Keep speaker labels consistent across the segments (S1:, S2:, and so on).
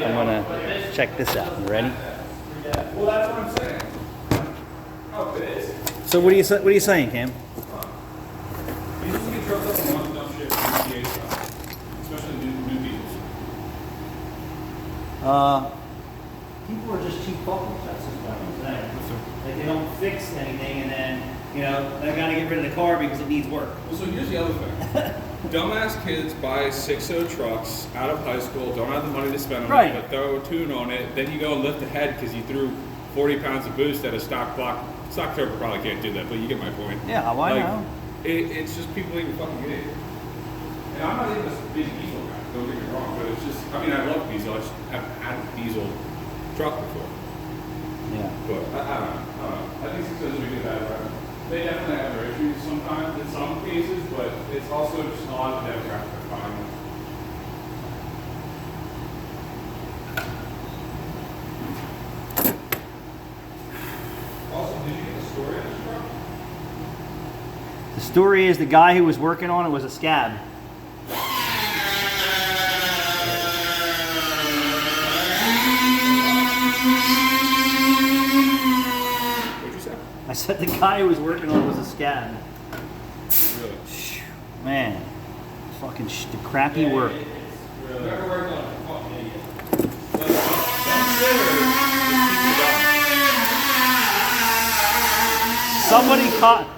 S1: I'm gonna check this out. You ready?
S2: Well, that's what I'm saying. Oh, it is.
S1: So what are you saying, Cam?
S2: You just get trucks up and want to dump shit from PTA stuff, especially new diesels.
S1: People are just cheap fuckers. That's just what I'm saying. Like they don't fix anything, and then they gotta get rid of the car because it needs work.
S2: Well, so here's the other thing. Dumbass kids buy 6.0 trucks out of high school, don't have the money to spend on
S1: Right.
S2: it, but throw a tune on it. Then you go and lift a head because you threw 40 pounds of boost at a stock block. Stock turbo probably can't do that, but you get my point.
S1: Yeah, well, I know.
S2: It's just people being fucking idiots. And I'm not even a big diesel guy, don't get me wrong, but it's just, I mean, I love diesel. I just haven't had a diesel truck before.
S1: Yeah.
S2: But I don't know. I think 6.0s would be bad, right? They definitely have their issues sometimes in some cases, but it's also just a lot of the demographic that's buying them. Also, did you get the story of this truck?
S1: The story is the guy who was working on it was a scab.
S2: What'd you say?
S1: I said the guy who was working on it was a scab.
S2: Really?
S1: Man, fucking the crappy work.
S2: Really? Never worked on it. Fucking idiot.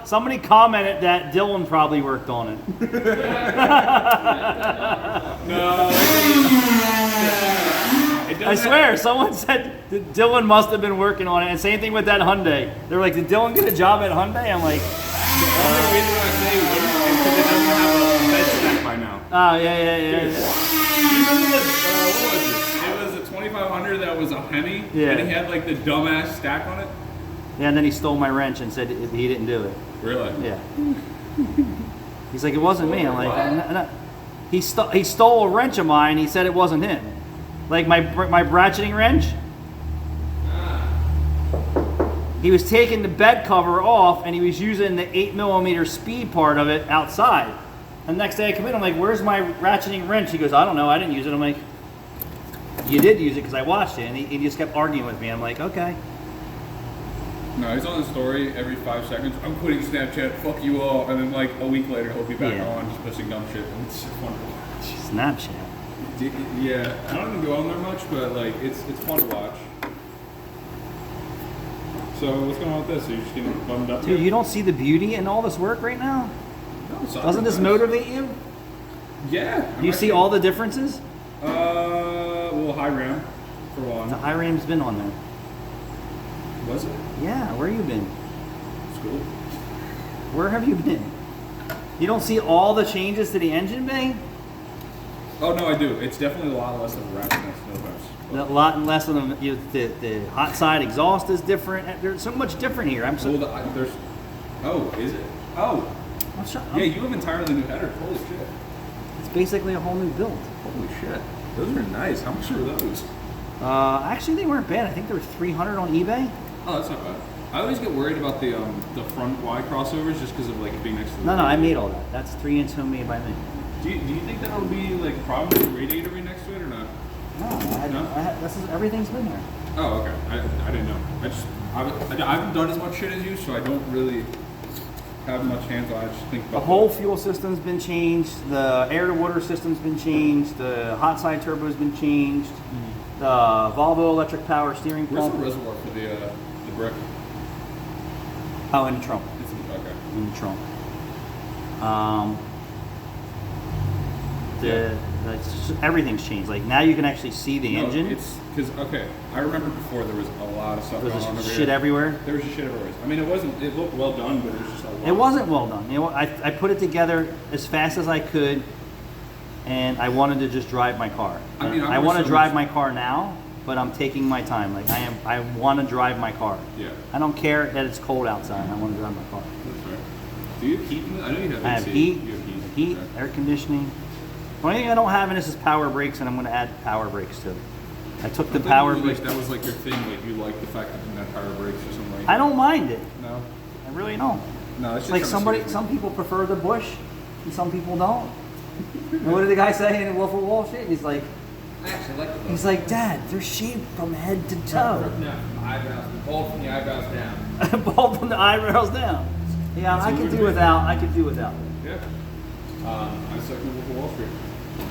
S1: Somebody commented that Dylan probably worked on it.
S2: No.
S1: I swear, someone said that Dylan must have been working on it, and same thing with that Hyundai. They were like, "Did Dylan get a job at Hyundai?" I'm like,
S2: The only reason I say wouldn't is because it doesn't have a bed stack by now.
S1: "Oh yeah."
S2: You remember what was it? It was a 2500 that was a Hemi,
S1: Yeah.
S2: and he had like the dumbass stack on it.
S1: Yeah, and then he stole my wrench and said he didn't do it.
S2: Really?
S1: Yeah. He's like, "It wasn't me." I'm like, "No." He stole a wrench of mine. He said it wasn't him. Like my ratcheting wrench. He was taking the bed cover off and he was using the 8mm speed part of it outside. And the next day I come in, I'm like, "Where's my ratcheting wrench?" He goes, "I don't know, I didn't use it." I'm like, "You did use it because I watched it." And he just kept arguing with me. I'm like, "Okay."
S2: No, he's on the story every 5 seconds. I'm quitting Snapchat, fuck you all. And then like a week later, he'll be back
S1: Yeah.
S2: on just posting dumb shit. And it's fun to watch.
S1: Snapchat.
S2: Yeah, I don't even go on there much, but like it's fun to watch. So what's going on with this? Are you just getting bummed up?
S1: Dude, you don't see the beauty in all this work right now?
S2: No, it's not
S1: Doesn't this
S2: nice.
S1: motivate you?
S2: Yeah.
S1: Do you see all the differences?
S2: Well, high ram for one.
S1: The high ram's been on there.
S2: Was it?
S1: Yeah, where you been?
S2: School.
S1: Where have you been? You don't see all the changes to the engine bay?
S2: Oh no, I do. It's definitely a lot less of a rat than no offense.
S1: A lot less of them. The hot side exhaust is different. There's so much different here. I'm so.
S2: Well, there's. Oh, is it? Oh. Yeah, you have entirely new header. Holy shit.
S1: It's basically a whole new build.
S2: Holy shit. Those are nice. How much were those?
S1: Actually, they weren't bad. I think there was 300 on eBay.
S2: Oh, that's not bad. I always get worried about the front Y crossovers just because of like it being next to the.
S1: No, I made all that. That's 3-inch homemade by me.
S2: Do you think that'll be like a problem with the radiator being next to it or not?
S1: No, everything's been there.
S2: Oh, okay. I didn't know. I haven't done as much shit as you, so I don't really have much hands on. I just think about
S1: The whole fuel system's been changed. The air-to-water system's been changed. The hot side turbo's been changed. The Volvo electric power steering
S2: Where's
S1: pump.
S2: the reservoir for the brick?
S1: Oh, in the trunk.
S2: It's okay.
S1: In the trunk. Everything's changed. Like now you can actually see the engine.
S2: It's because I remember before there was a lot of stuff
S1: There was
S2: going on
S1: just
S2: over
S1: shit
S2: here.
S1: everywhere.
S2: There was just shit everywhere. I mean, it looked well done, but it was just a lot.
S1: It wasn't well done. I put it together as fast as I could, and I wanted to just drive my car. I want to drive my car now, but I'm taking my time. Like I want to drive my car.
S2: Yeah.
S1: I don't care that it's cold outside. I want to drive my car.
S2: That's right. Do you have heat in it? I know you have AC.
S1: I have heat,
S2: You have
S1: heat,
S2: Okay.
S1: air conditioning. The only thing I don't have in this is power brakes, and I'm going to add power brakes to it. I took the power brakes.
S2: That was like your thing. Like you like the fact that you had power brakes or something like.
S1: I don't mind it.
S2: No.
S1: I really don't.
S2: No, it's just
S1: Like
S2: kinda
S1: some people prefer the Bush, and some people don't. And what did the guy say in Wolf of Wall Street? He's like,
S3: I actually like the
S1: He's like, Dad, they're shaved from head to toe.
S3: No, eyebrows, bald from the eyebrows down.
S1: Bald from the eyebrows down. Yeah, I could do without. I could do without.
S2: Yeah. I second Wolf of Wall Street.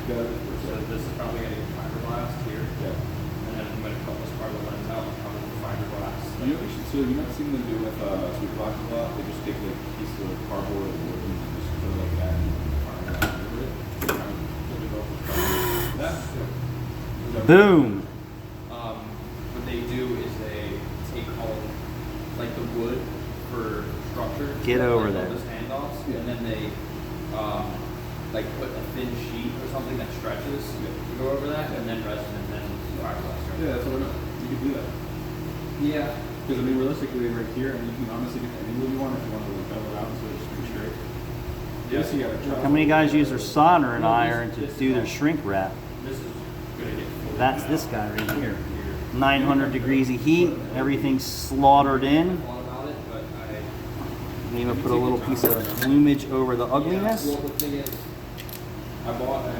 S3: So this is probably going to be fiberglass here.
S2: Yeah.
S3: And then I'm going to cut this part of the lens out and cover with fiberglass.
S2: You know what we should do? You've not seen them do with sweet black a lot. They just take like a piece of cardboard or wood and just put it like that and fiberglass over it. Kind of flip it over. That.
S1: Boom.
S3: What they do is they take home like the wood for structure.
S1: Get over
S3: like,
S1: there.
S3: all those handoffs, and then they like put a thin sheet or something that stretches to go over that, and then resin, and then fiberglass. Right?
S2: Yeah, that's what I know. You could do that.
S3: Yeah.
S2: Because I mean, realistically, right here, and you can honestly get any wood you want if you want to like double it out so it's pretty straight.
S3: Yeah.
S2: So you have a truck.
S1: How many guys use their soldering iron to do their shrink wrap?
S3: This is gonna get fully
S1: That's
S3: out
S1: this guy right here.
S3: here.
S1: 900 degrees of heat. Everything's slaughtered in.
S3: I thought about it, but I.
S1: And even put a little piece of plumage over the ugliness.
S3: Well, the thing is,
S2: I bought a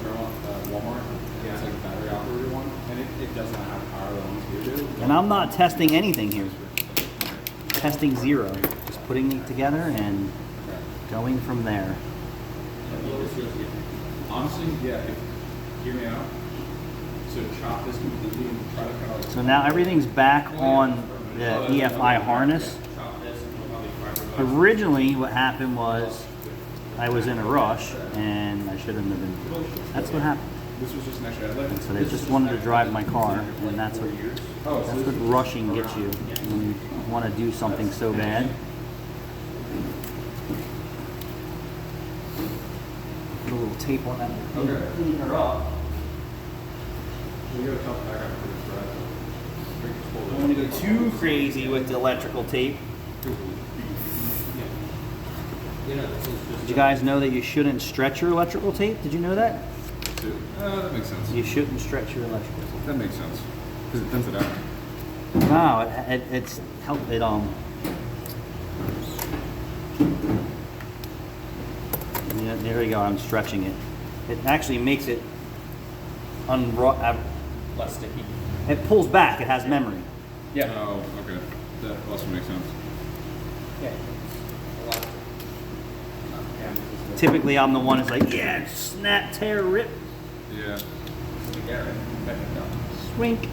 S2: drone at Walmart. It's like a battery operated one, and it does not have power the ones here do.
S1: And I'm not testing anything here. Testing zero. Just putting it together and going from there.
S2: Honestly, yeah. Hear me out. So chop this completely and try to kind of like.
S1: So now everything's back on the EFI harness.
S3: chop this and put probably fiberglass.
S1: Originally, what happened was I was in a rush and I shouldn't have been. That's what happened.
S2: This was just an extra outlet.
S1: So they just wanted to drive my car, and that's what
S2: Oh, so
S1: rushing gets you when you want to do something so bad. Put a little tape on that.
S2: Okay.
S1: Clean her up.
S2: we gotta top back up for this thread.
S1: I'm going to go too crazy with the electrical tape.
S3: You know, this is just.
S1: Did you guys know that you shouldn't stretch your electrical tape? Did you know that?
S2: That makes sense.
S1: You shouldn't stretch your electrical tape.
S2: That makes sense. Because it thins it out.
S1: No, it's help it Yeah, there you go. I'm stretching it. It actually makes it
S3: Less sticky.
S1: It pulls back. It has memory.
S3: Yeah.
S2: Oh, okay. That also makes sense.
S3: Yeah. A lot.
S1: Typically, I'm the one that's like, yeah, snap, tear, rip,
S2: Yeah.
S1: swink.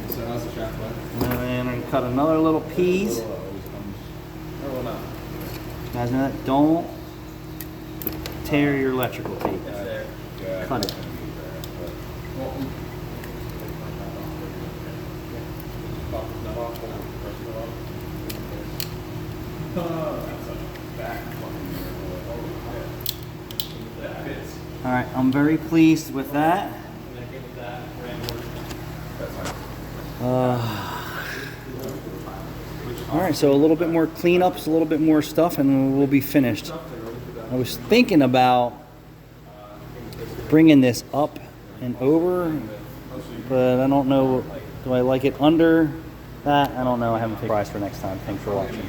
S2: So how's the shaft left?
S1: And then I cut another little piece.
S2: Always comes.
S3: Oh, well, no.
S1: You guys know that? Don't tear your electrical tape.
S3: It's there.
S2: Yeah.
S1: Cut it.
S3: Well,
S1: All right, I'm very pleased with that. All right, so a little bit more cleanups, a little bit more stuff, and we'll be finished. I was thinking about bringing this up and over, but I don't know. Do I like it under that? I don't know. I haven't picked a price for next time. Thanks for watching.